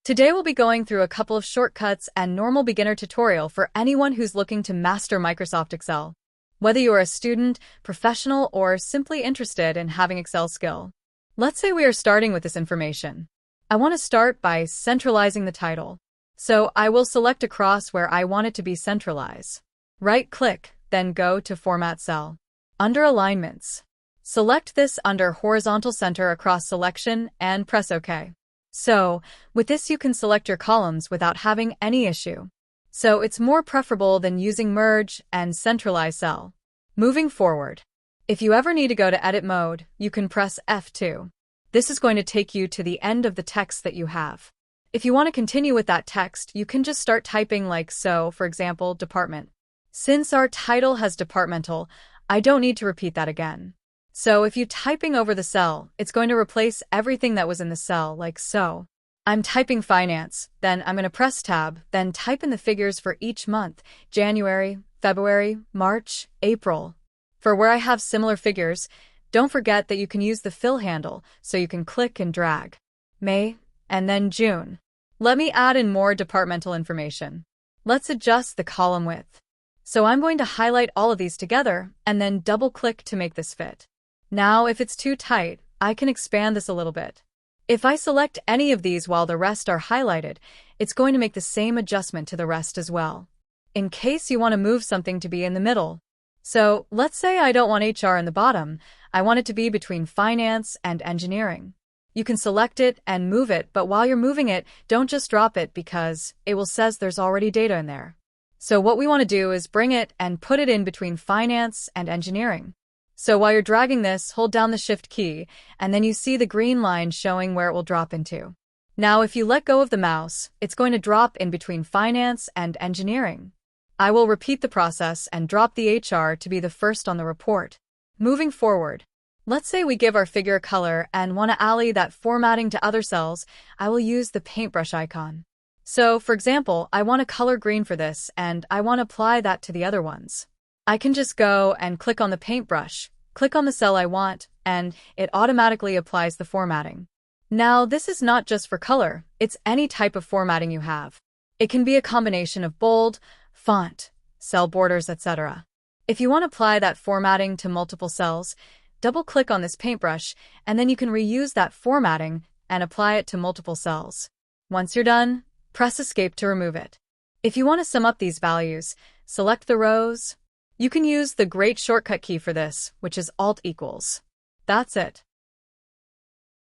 Today we'll be going through a couple of shortcuts and normal beginner tutorial for anyone who's looking to master Microsoft Excel. Whether you are a student, professional, or simply interested in having Excel skill. Let's say we are starting with this information. I want to start by centralizing the title. So I will select across where I want it to be centralized. Right-click, then go to Format Cell. Under Alignments, select this under Horizontal Center Across Selection and press OK. So, with this you can select your columns without having any issue. So it's more preferable than using Merge and Centralize Cell. Moving forward, if you ever need to go to Edit mode, you can press F2. This is going to take you to the end of the text that you have. If you want to continue with that text, you can just start typing like so, for example, Department. Since our title has Departmental, I don't need to repeat that again. So if you're typing over the cell, it's going to replace everything that was in the cell, like so. I'm typing Finance, then I'm going to press Tab, then type in the figures for each month, January, February, March, April. For where I have similar figures, don't forget that you can use the fill handle, so you can click and drag. May, and then June. Let me add in more departmental information. Let's adjust the column width. So I'm going to highlight all of these together, and then double-click to make this fit. Now, if it's too tight, I can expand this a little bit. If I select any of these while the rest are highlighted, it's going to make the same adjustment to the rest as well. In case you want to move something to be in the middle. So, let's say I don't want HR in the bottom, I want it to be between Finance and Engineering. You can select it and move it, but while you're moving it, don't just drop it because it will says there's already data in there. So what we want to do is bring it and put it in between Finance and Engineering. So while you're dragging this, hold down the Shift key, and then you see the green line showing where it will drop into. Now, if you let go of the mouse, it's going to drop in between Finance and Engineering. I will repeat the process and drop the HR to be the first on the report. Moving forward, let's say we give our figure a color and want to alley that formatting to other cells. I will use the paintbrush icon. So, for example, I want a color green for this, and I want to apply that to the other ones. I can just go and click on the paintbrush, click on the cell I want, and it automatically applies the formatting. Now, this is not just for color, it's any type of formatting you have. It can be a combination of bold, font, cell borders, etc. If you want to apply that formatting to multiple cells, double-click on this paintbrush, and then you can reuse that formatting and apply it to multiple cells. Once you're done, press Escape to remove it. If you want to sum up these values, select the rows. You can use the great shortcut key for this, which is Alt equals. That's it.